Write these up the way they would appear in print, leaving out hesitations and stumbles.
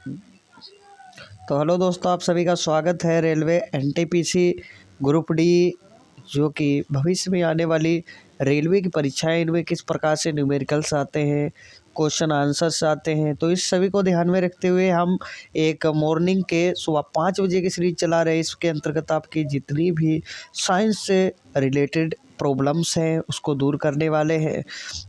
तो हेलो दोस्तों, आप सभी का स्वागत है रेलवे एनटीपीसी ग्रुप डी, जो कि भविष्य में आने वाली रेलवे की परीक्षाएं, इनमें किस प्रकार से न्यूमेरिकल्स आते हैं, क्वेश्चन आंसर्स आते हैं। तो इस सभी को ध्यान में रखते हुए हम एक मॉर्निंग के सुबह 5 बजे की सीरीज चला रहे हैं। इसके अंतर्गत आपकी जितनी भी साइंस से रिलेटेड प्रॉब्लम्स हैं उसको दूर करने वाले हैं।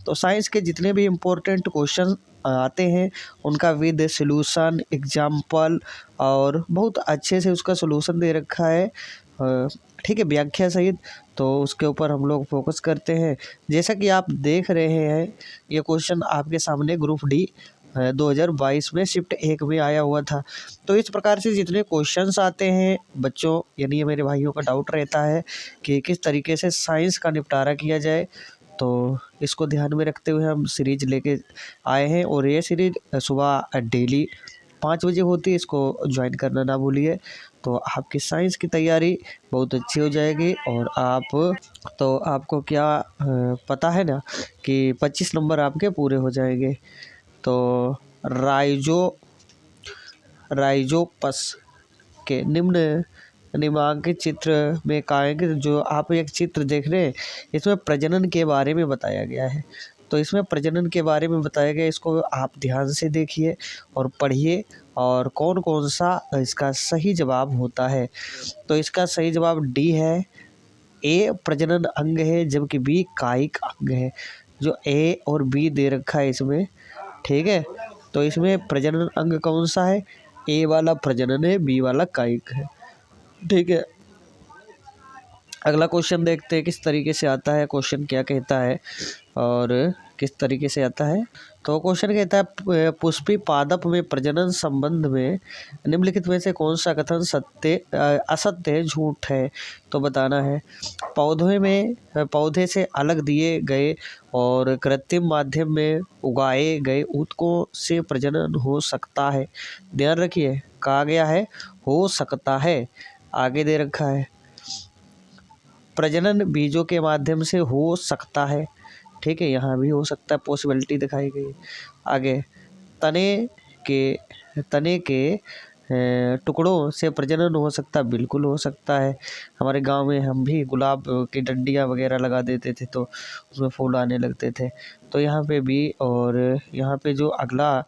तो साइंस के जितने भी इम्पोर्टेंट क्वेश्चन आते हैं उनका विद सॉल्यूशन, एग्जाम्पल और बहुत अच्छे से उसका सॉल्यूशन दे रखा है, ठीक है, व्याख्या सहित। तो उसके ऊपर हम लोग फोकस करते हैं। जैसा कि आप देख रहे हैं, ये क्वेश्चन आपके सामने ग्रुप डी 2022 में शिफ्ट 1 में आया हुआ था। तो इस प्रकार से जितने क्वेश्चंस आते हैं बच्चों, यानी मेरे भाइयों का डाउट रहता है कि किस तरीके से साइंस का निपटारा किया जाए, तो इसको ध्यान में रखते हुए हम सीरीज लेके आए हैं। और ये सीरीज सुबह डेली 5 बजे होती है, इसको ज्वाइन करना ना भूलिए। तो आपकी साइंस की तैयारी बहुत अच्छी हो जाएगी। और आपको क्या पता है ना कि 25 नंबर आपके पूरे हो जाएंगे। तो राइजोपस के निम्नांकित चित्र में काएंगे, जो आप एक चित्र देख रहे हैं, इसमें प्रजनन के बारे में बताया गया है। तो इसमें प्रजनन के बारे में बताया गया, इसको आप ध्यान से देखिए और पढ़िए और कौन कौन सा इसका सही जवाब होता है। तो इसका सही जवाब डी है। ए प्रजनन अंग है जबकि बी कायिक अंग है। जो ए और बी दे रखा है इसमें, ठीक है। तो इसमें प्रजनन अंग कौन सा है? ए वाला प्रजनन है, बी वाला कायिक है, ठीक है। अगला क्वेश्चन देखते हैं किस तरीके से आता है, क्वेश्चन क्या कहता है और किस तरीके से आता है। तो क्वेश्चन कहता है पुष्पी पादप में प्रजनन संबंध में निम्नलिखित में से कौन सा कथन असत्य है, झूठ है। तो बताना है। पौधे से अलग दिए गए और कृत्रिम माध्यम में उगाए गए ऊतकों से प्रजनन हो सकता है। ध्यान रखिए, कहा गया है हो सकता है, आगे दे रखा है। प्रजनन बीजों के माध्यम से हो सकता है, ठीक है, यहाँ भी हो सकता है, पॉसिबिलिटी दिखाई गई। आगे, तने के टुकड़ों से प्रजनन हो सकता है, बिल्कुल हो सकता है। हमारे गांव में हम भी गुलाब की डंडियाँ वगैरह लगा देते थे तो उसमें फूल आने लगते थे। तो यहाँ पे भी, और यहाँ पे जो अगला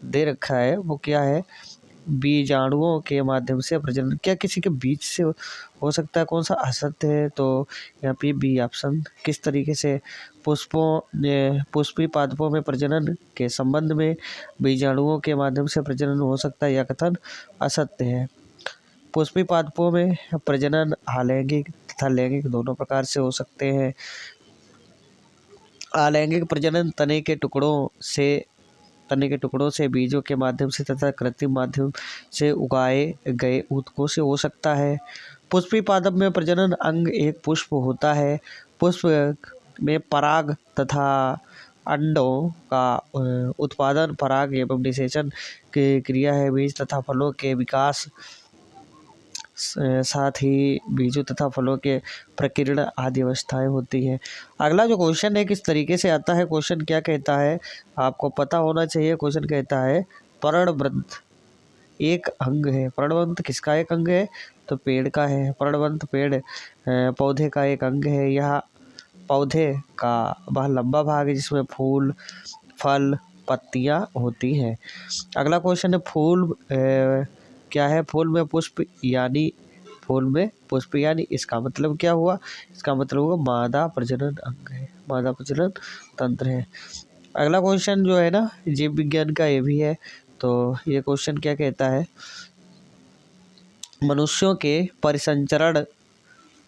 दे रखा है वो क्या है, बीजाणुओं के माध्यम से प्रजनन। क्या किसी के बीज से हो सकता है? कौन सा असत्य है? तो यहाँ पे बी ऑप्शन। किस तरीके से पुष्पी पादपों में प्रजनन के संबंध में बीजाणुओं के माध्यम से प्रजनन हो सकता है, यह कथन असत्य है। पुष्पी पादपों में प्रजनन अलैंगिक तथा लैंगिक दोनों प्रकार से हो सकते हैं। अलैंगिक प्रजनन तने के टुकड़ों से बीजों के माध्यम से तथा कृत्रिम माध्यम से उगाए गए ऊतकों से हो सकता है। पुष्पी पादप में प्रजनन अंग एक पुष्प होता है। पुष्प में पराग तथा अंडों का उत्पादन, पराग एवं निषेचन की क्रिया है। बीज तथा फलों के विकास, साथ ही बीजों तथा फलों के प्रकीर्ण आदि अवस्थाएं होती हैं। अगला जो क्वेश्चन है किस तरीके से आता है, क्वेश्चन क्या कहता है आपको पता होना चाहिए। क्वेश्चन कहता है पर्णवृंत एक अंग है। पर्णवृंत किसका एक अंग है? तो पेड़ का है। पर्णवृंत पेड़ पौधे का एक अंग है। यह पौधे का वह लंबा भाग है जिसमें फूल, फल, पत्तियां होती हैं। अगला क्वेश्चन है फूल क्या है? फूल में पुष्प यानी इसका मतलब क्या हुआ? इसका मतलब हुआ मादा प्रजनन अंग है, मादा प्रजनन तंत्र है। अगला क्वेश्चन जो है ना, जीव विज्ञान का ये भी है। तो ये क्वेश्चन क्या कहता है, मनुष्यों के परिसंचरण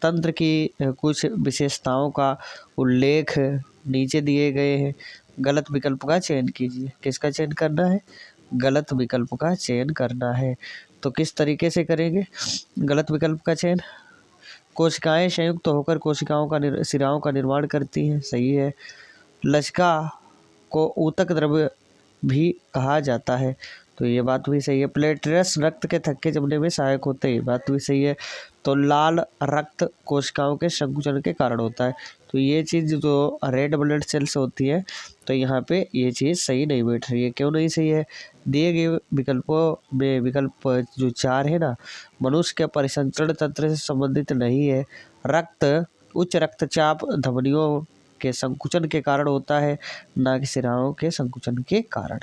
तंत्र की कुछ विशेषताओं का उल्लेख नीचे दिए गए हैं। गलत विकल्प का चयन कीजिए। किसका चयन करना है? गलत विकल्प का चयन करना है। तो किस तरीके से करेंगे गलत विकल्प का चयन? कोशिकाएं संयुक्त होकर कोशिकाओं का सिराओं का निर्माण करती हैं, सही है। लसिका को ऊतक द्रव्य भी कहा जाता है, तो ये बात भी सही है। प्लेटलेट्स रक्त के थक्के जमने में सहायक होते हैं, ये बात भी सही है। तो लाल रक्त कोशिकाओं के संकुचन के कारण होता है, तो ये चीज़ जो रेड ब्लड सेल्स होती है तो यहाँ पे ये चीज़ सही नहीं बैठ रही है। क्यों नहीं सही है? दिए गए विकल्पों में विकल्प जो 4 है ना, मनुष्य के परिसंचरण तंत्र से संबंधित नहीं है। उच्च रक्तचाप धमनियों के संकुचन के कारण होता है, ना कि शिराओं के संकुचन के कारण।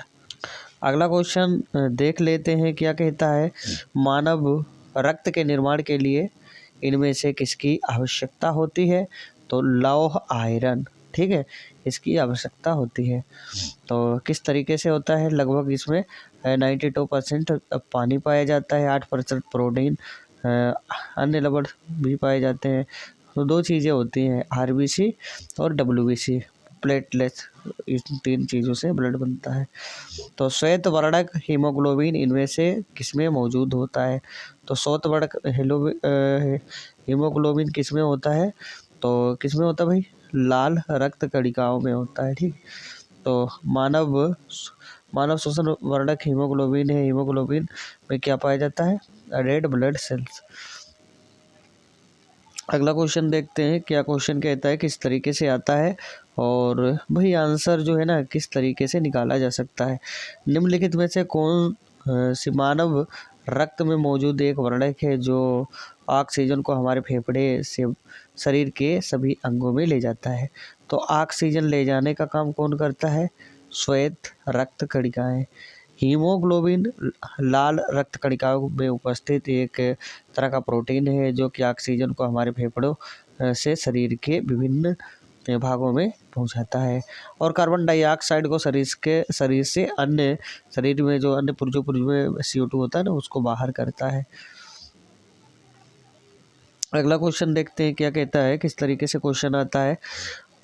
अगला क्वेश्चन देख लेते हैं क्या कहता है। मानव रक्त के निर्माण के लिए इनमें से किसकी आवश्यकता होती है? तो लौह आयरन, ठीक है, इसकी आवश्यकता होती है। तो किस तरीके से होता है? लगभग इसमें 92% पानी पाया जाता है, 8% प्रोटीन, अन्य लवण भी पाए जाते हैं। तो 2 चीज़ें होती हैं, आरबीसी और डब्ल्यूबीसी, प्लेटलेट्स, इन 3 चीज़ों से ब्लड बनता है। तो श्वेत वर्णक हीमोग्लोबिन इनमें से किसमें मौजूद होता है? तो श्वेत वर्णक हीमोग्लोबिन किसमें होता है? तो किसमें होता है भाई? लाल रक्त कणिकाओं में होता है, ठीक। तो मानव शोषण वर्णक हीमोग्लोबिन है। हीमोग्लोबिन में क्या पाया जाता है? Red blood cells. अगला क्वेश्चन देखते हैं क्या क्वेश्चन कहता है, किस तरीके से आता है और भाई आंसर जो है ना किस तरीके से निकाला जा सकता है। निम्नलिखित में से कौन सी मानव रक्त में मौजूद एक वर्णक है जो ऑक्सीजन को हमारे फेफड़े से शरीर के सभी अंगों में ले जाता है? तो ऑक्सीजन ले जाने का काम कौन करता है? श्वेत रक्त कणिकाएं। हीमोग्लोबिन लाल रक्त कणिकाओं में उपस्थित एक तरह का प्रोटीन है जो कि ऑक्सीजन को हमारे फेफड़ों से शरीर के विभिन्न भागों में पहुंचाता है और कार्बन डाइऑक्साइड को शरीर से अन्य शरीर में जो अन्य पुर्जों में CO2 होता है ना, उसको बाहर करता है। अगला क्वेश्चन देखते हैं क्या कहता है, किस तरीके से क्वेश्चन आता है।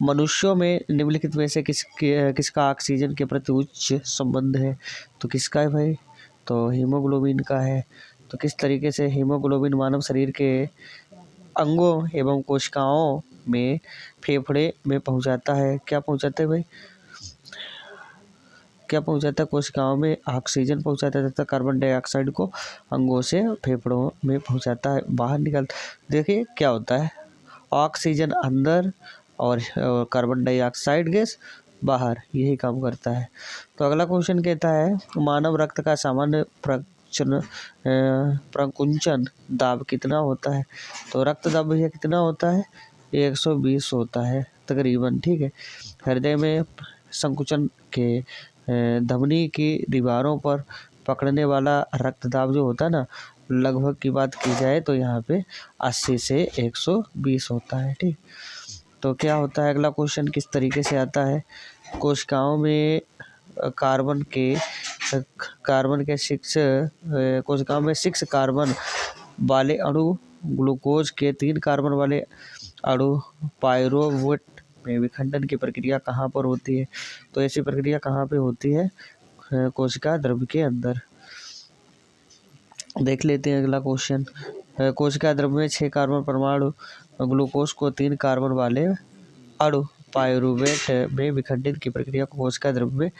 मनुष्यों में निम्नलिखित में से किसका ऑक्सीजन के प्रति उच्च संबंध है? तो किसका है भाई? तो हीमोग्लोबिन का है। तो किस तरीके से हीमोग्लोबिन मानव शरीर के अंगों एवं कोशिकाओं में फेफड़े में पहुंचाता है? क्या पहुंचाता है भाई? क्या पहुंचाता है? कोशिकाओं में ऑक्सीजन पहुंचाता है तथा कार्बन डाइऑक्साइड को अंगों से फेफड़ों में पहुंचाता है, बाहर निकल। देखिए क्या होता है, ऑक्सीजन अंदर और कार्बन डाइऑक्साइड गैस बाहर, यही काम करता है। तो अगला क्वेश्चन कहता है मानव रक्त का सामान्य प्रकुंचन दाब कितना होता है? तो रक्त दाब भैया कितना होता है? 120 होता है तकरीबन, ठीक है। हृदय में संकुचन के धमनी की दीवारों पर पकड़ने वाला रक्तदाब जो होता है ना, लगभग की बात की जाए तो यहाँ पे 80 से 120 होता है, ठीक। तो क्या होता है अगला क्वेश्चन, किस तरीके से आता है। कोशिकाओं में कार्बन के कोशिकाओं में 6 कार्बन वाले अणु, ग्लूकोज के 3 कार्बन वाले अणु पायरुवेट में विखंडन की प्रक्रिया कहाँ पर होती है? तो ऐसी प्रक्रिया कहाँ पे होती है? कोशिका द्रव्य के अंदर। देख लेते हैं अगला क्वेश्चन। कोशिका द्रव्य में 6 कार्बन परमाणु ग्लूकोज को 3 कार्बन वाले अणु पायरुवेट में विखंडित की प्रक्रिया को कोशिका द्रव्य में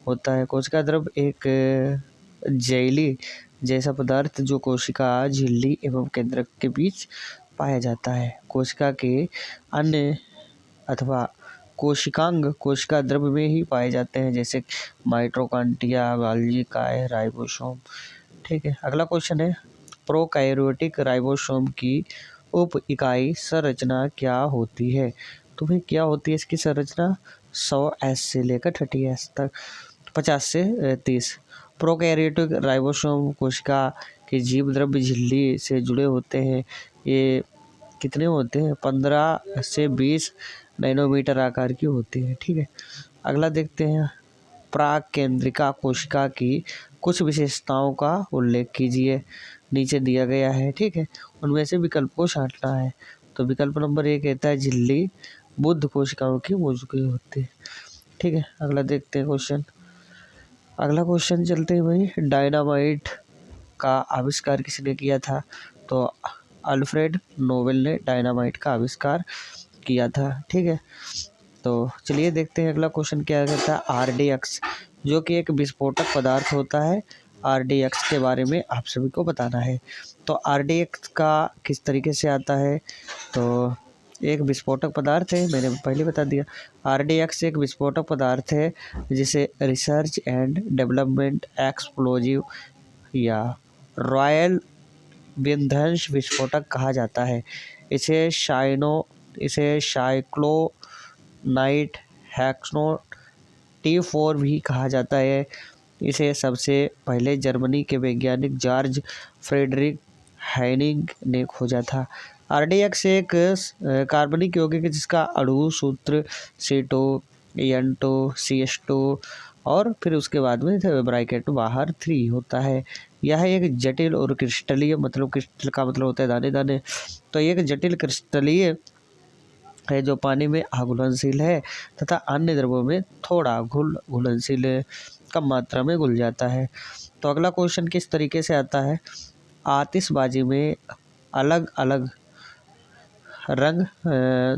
होता है। कोशिका द्रव्य एक जेली जैसा पदार्थ जो कोशिका झिल्ली एवं केंद्रक के बीच पाया जाता है। कोशिका के अन्य अथवा कोशिकांग कोशिका द्रव्य में ही पाए जाते हैं, जैसे माइटोकॉन्ड्रिया, गोल्गी काय, राइबोसोम, ठीक है। अगला क्वेश्चन है प्रोकैरियोटिक राइबोसोम की उप इकाई संरचना क्या होती है? तो भाई क्या होती है इसकी संरचना? 100S से लेकर 30S तक, 50 से 30। प्रोकैरियोटिक राइबोसोम कोशिका के जीव द्रव्य झिल्ली से जुड़े होते हैं। ये कितने होते हैं? 15 से 20 नैनोमीटर आकार की होती है, ठीक है। अगला देखते हैं प्राकेंद्रिका कोशिका की कुछ विशेषताओं का उल्लेख कीजिए, नीचे दिया गया है, ठीक है। उनमें से विकल्प को छांटना है। तो विकल्प नंबर 1 कहता है झिल्ली बुद्ध कोशिकाओं की मौजूदगी होती है, ठीक है। अगला देखते हैं क्वेश्चन। अगला क्वेश्चन चलते हैं भाई, डायनामाइट का आविष्कार किसने किया था? तो अल्फ्रेड नोबेल ने डायनामाइट का आविष्कार किया था, ठीक है। तो चलिए देखते हैं अगला क्वेश्चन क्या कहता है। RDX जो कि एक विस्फोटक पदार्थ होता है, RDX के बारे में आप सभी को बताना है। तो RDX का किस तरीके से आता है? तो एक विस्फोटक पदार्थ है, मैंने पहले बता दिया। RDX एक विस्फोटक पदार्थ है जिसे रिसर्च एंड डेवलपमेंट एक्सप्लोजिव या रॉयल विध्वंस विस्फोटक कहा जाता है। इसे साइक्लोनाइट हेक्सनो T4 भी कहा जाता है। इसे सबसे पहले जर्मनी के वैज्ञानिक जॉर्ज फ्रेडरिक हैनिग ने खोजा था। RDX एक कार्बनिक यौगिक है जिसका अणु सूत्र C2N2CH2 और फिर उसके बाद में ब्रैकेट बाहर 3 होता है। यह एक जटिल और क्रिस्टलीय, मतलब क्रिस्टल का मतलब होता है दाने दाने, तो एक जटिल क्रिस्टलीय है जो पानी में अघुलनशील है तथा अन्य द्रवों में थोड़ा घुलनशील कम मात्रा में घुल जाता है। तो अगला क्वेश्चन किस तरीके से आता है, आतिशबाजी में अलग अलग रंग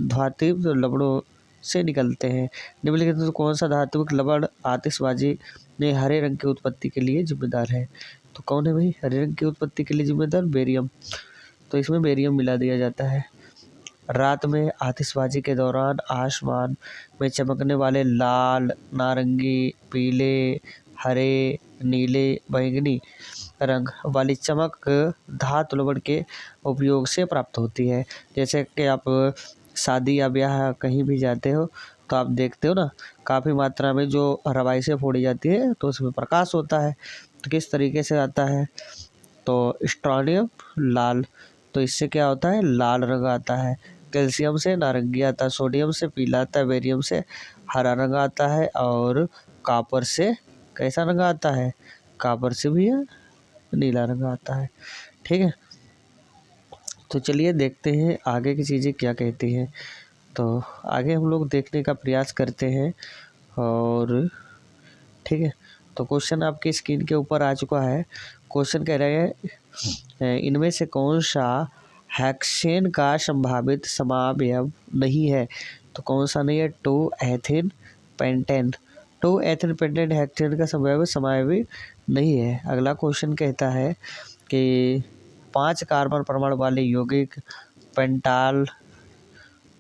धात्विक लवणों से निकलते हैं। निम्नलिखित में कौन सा धात्विक लवण आतिशबाजी में हरे रंग की उत्पत्ति के लिए जिम्मेदार है? तो कौन है भाई हरे रंग की उत्पत्ति के लिए जिम्मेदार? बेरियम। तो इसमें बेरियम मिला दिया जाता है। रात में आतिशबाजी के दौरान आसमान में चमकने वाले लाल, नारंगी, पीले, हरे, नीले, बैंगनी रंग वाली चमक धातु लवण के उपयोग से प्राप्त होती है। जैसे कि आप शादी या ब्याह कहीं भी जाते हो तो आप देखते हो ना, काफ़ी मात्रा में जो रवाई से फोड़ी जाती है तो उसमें प्रकाश होता है। तो किस तरीके से आता है? तो स्ट्रोनियम लाल, तो इससे क्या होता है? लाल रंग आता है। कैल्शियम से नारंगी आता है, सोडियम से पीला आता है, बेरियम से हरा रंग आता है और कॉपर से कैसा रंग आता है? कॉपर से भी नीला रंग आता है। ठीक है, तो चलिए देखते हैं आगे की चीज़ें क्या कहती हैं। तो आगे हम लोग देखने का प्रयास करते हैं और ठीक है, तो क्वेश्चन आपकी स्क्रीन के ऊपर आ चुका है। क्वेश्चन कह रहे हैं इनमें से कौन सा हेक्सेन का संभावित समावयव नहीं है? तो कौन सा नहीं है? 2 ethane pentane. 2 ethane pentane hexane का समावयव नहीं है। अगला क्वेश्चन कहता है कि 5 कार्बन परमाणु वाले यौगिक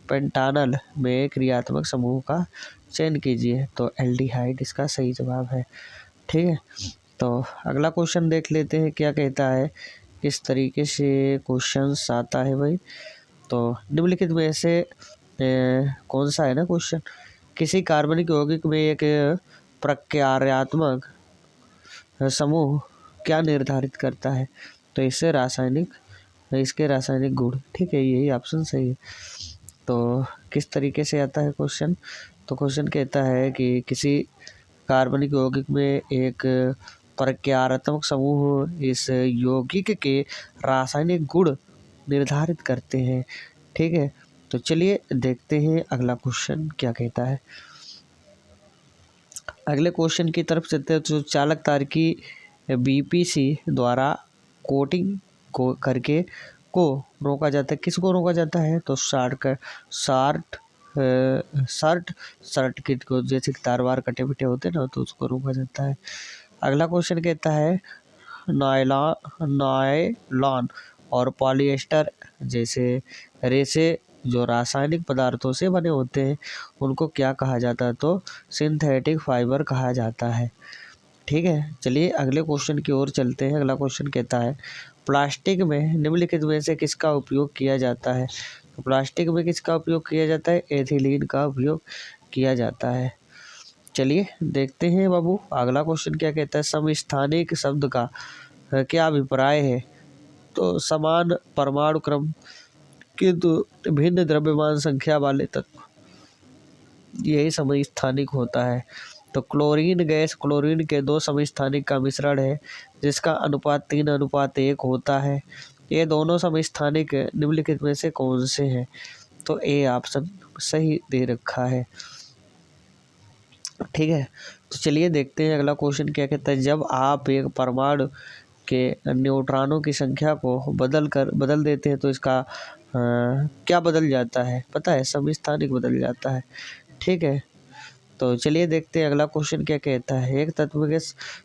पेंटानल में क्रियात्मक समूह का चयन कीजिए। तो एल्डिहाइड इसका सही जवाब है। ठीक है, तो अगला क्वेश्चन देख लेते हैं क्या कहता है, किस तरीके से क्वेश्चन आता है भाई। तो निम्नलिखित में से कौन सा है ना क्वेश्चन, किसी कार्बनिक यौगिक में एक प्रक्रियात्मक समूह क्या निर्धारित करता है? तो इसके रासायनिक गुण। ठीक है, यही ऑप्शन सही है। तो किस तरीके से आता है क्वेश्चन? तो क्वेश्चन कहता है कि किसी कार्बनिक यौगिक में एक प्रक्रियात्मक समूह इस यौगिक के रासायनिक गुण निर्धारित करते हैं। ठीक है, तो चलिए देखते हैं अगला क्वेश्चन क्या कहता है। अगले क्वेश्चन की तरफ चलते हैं। तो चालक तार की BPC द्वारा कोटिंग को करके को रोका जाता है। किसको रोका जाता है? तो सर्किट को, जैसे तार वार कटे पिटे होते हैं ना, तो उसको रोका जाता है। अगला क्वेश्चन कहता है नायलॉन और पॉलिएस्टर जैसे रेशे जो रासायनिक पदार्थों से बने होते हैं उनको क्या कहा जाता है? तो सिंथेटिक फाइबर कहा जाता है। ठीक है, चलिए अगले क्वेश्चन की ओर चलते हैं। अगला क्वेश्चन कहता है प्लास्टिक में निम्नलिखित में से किसका उपयोग किया जाता है? तो प्लास्टिक में किसका उपयोग किया जाता है? एथिलीन का उपयोग किया जाता है। चलिए देखते हैं बाबू अगला क्वेश्चन क्या कहता है। समस्थानिक शब्द का क्या अभिप्राय है? तो समान परमाणु क्रम किंतु भिन्न द्रव्यमान संख्या वाले तत्व, यही समस्थानिक होता है। तो क्लोरीन गैस क्लोरीन के 2 समस्थानिक का मिश्रण है जिसका अनुपात 3:1 होता है। ये दोनों समस्थानिक निम्नलिखित में से कौन से हैं? तो ए ऑप्शन सही दे रखा है। ठीक है, तो चलिए देखते हैं अगला क्वेश्चन क्या कहता है। जब आप एक परमाणु के न्यूट्रॉनों की संख्या को बदल देते हैं तो इसका क्या बदल जाता है? पता है, समस्थानिक बदल जाता है। ठीक है, तो चलिए देखते हैं अगला क्वेश्चन क्या कहता है। एक तत्व के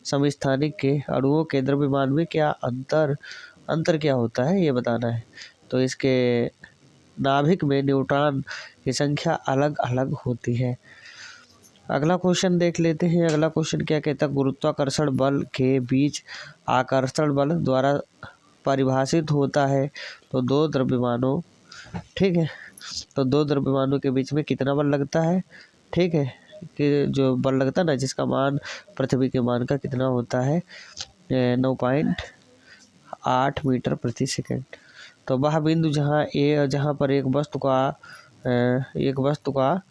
समस्थानिक के अणुओं के द्रव्यमान में क्या अंतर क्या होता है ये बताना है। तो इसके नाभिक में न्यूट्रॉन की संख्या अलग अलग होती है। अगला क्वेश्चन देख लेते हैं। अगला क्वेश्चन क्या कहता है, गुरुत्वाकर्षण बल के बीच आकर्षण बल द्वारा परिभाषित होता है। तो दो द्रव्यमानों, ठीक है, तो दो द्रव्यमानों के बीच में कितना बल लगता है, ठीक है, कि जो बल लगता है ना, जिसका मान पृथ्वी के मान का कितना होता है, 9.8 मीटर प्रति सेकंड। तो वह बिंदु जहाँ पर एक वस्तु का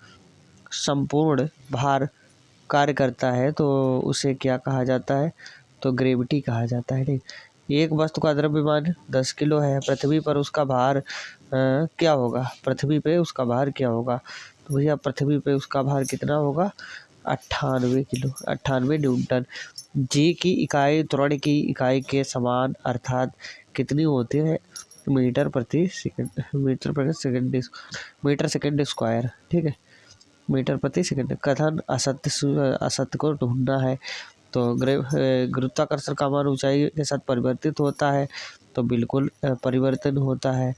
संपूर्ण भार कार्य करता है तो उसे क्या कहा जाता है, तो ग्रेविटी कहा जाता है। ठीक, एक वस्तु का द्रव्यमान 10 किलो है, पृथ्वी पर उसका भार क्या होगा, पृथ्वी पे उसका भार क्या होगा, तो भैया पृथ्वी पे उसका भार कितना होगा, 98 किलो, 98 न्यूटन। जी की इकाई त्वरण की इकाई के समान अर्थात कितनी होती है, मीटर प्रति सेकंड, मीटर सेकंड स्क्वायर, ठीक है, मीटर प्रति सेकंड। कथन असत्य को ढूंढना है। तो गुरुत्वाकर्षण का मान ऊंचाई के साथ परिवर्तित होता है, तो बिल्कुल परिवर्तन होता है।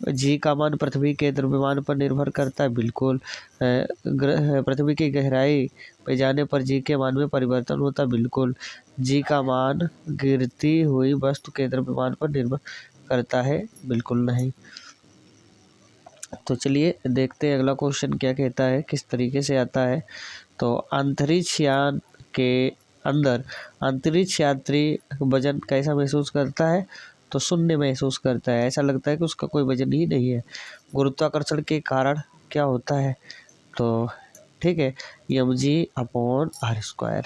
जी का मान पृथ्वी के द्रव्यमान पर निर्भर करता है, बिल्कुल। पृथ्वी की गहराई पे जाने पर जी के मान में परिवर्तन होता है, बिल्कुल। जी का मान गिरती हुई वस्तु के द्रव्यमान पर निर्भर करता है, बिल्कुल नहीं। तो चलिए देखते हैं अगला क्वेश्चन क्या कहता है, किस तरीके से आता है। तो अंतरिक्ष यान के अंदर अंतरिक्ष यात्री वजन कैसा महसूस करता है, तो शून्य महसूस करता है, ऐसा लगता है कि उसका कोई वजन ही नहीं है। गुरुत्वाकर्षण के कारण क्या होता है, तो ठीक है, mg/r²।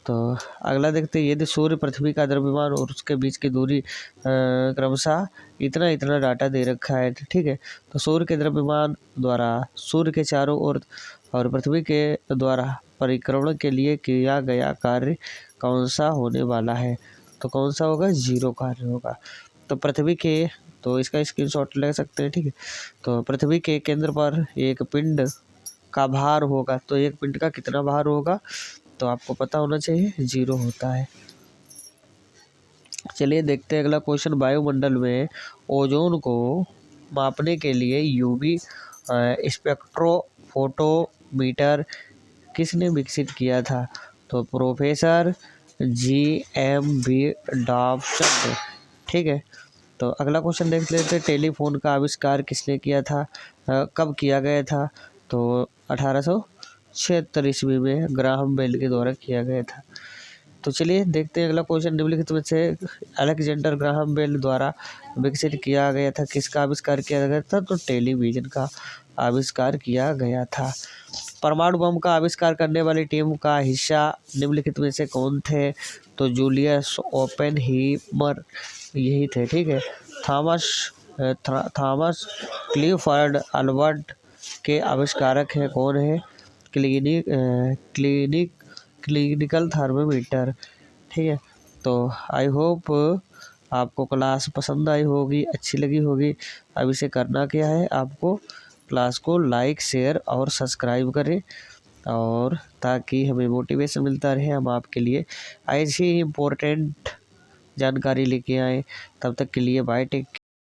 तो अगला देखते हैं, यदि सूर्य, पृथ्वी का द्रव्यमान और उसके बीच की दूरी क्रमशः इतना इतना डाटा दे रखा है, ठीक है, तो सूर्य के द्रव्यमान द्वारा सूर्य के चारों ओर और पृथ्वी के द्वारा परिक्रमण के लिए किया गया कार्य कौन सा होने वाला है, तो कौन सा होगा, 0 कार्य होगा। तो पृथ्वी के, तो इसका स्क्रीनशॉट ले सकते हैं, ठीक है। तो पृथ्वी के केंद्र पर एक पिंड का भार होगा, तो एक पिंड का कितना भार होगा, तो आपको पता होना चाहिए, 0 होता है। चलिए देखते हैं अगला क्वेश्चन। वायुमंडल में ओजोन को मापने के लिए यूवी स्पेक्ट्रोफोटोमीटर किसने विकसित किया था, तो प्रोफेसर GMB डॉप्सन, ठीक है। तो अगला क्वेश्चन देख लेते हैं, टेलीफोन का आविष्कार किसने किया था, कब किया गया था, तो 1876 ईस्वी में ग्राहम बेल के द्वारा किया गया था। तो चलिए देखते हैं अगला क्वेश्चन, निम्नलिखित में से अलेक्जेंडर ग्राहम बेल द्वारा विकसित किया गया था, किसका आविष्कार किया गया था, तो टेलीविजन का आविष्कार किया गया था। परमाणु बम का आविष्कार करने वाली टीम का हिस्सा निम्नलिखित में से कौन थे, तो जूलियस ओपेनहीमर यही थे, ठीक है। थॉमस क्लिफर्ड अल्बर्ट के आविष्कारक हैं, कौन है, क्लिनिकल थर्मामीटर, ठीक है। तो आई होप आपको क्लास पसंद आई होगी, अच्छी लगी होगी। अब इसे करना क्या है, आपको क्लास को लाइक, शेयर और सब्सक्राइब करें, और ताकि हमें मोटिवेशन मिलता रहे, हम आपके लिए ऐसी ही इम्पोर्टेंट जानकारी लेके आए। तब तक के लिए बाय, टेक।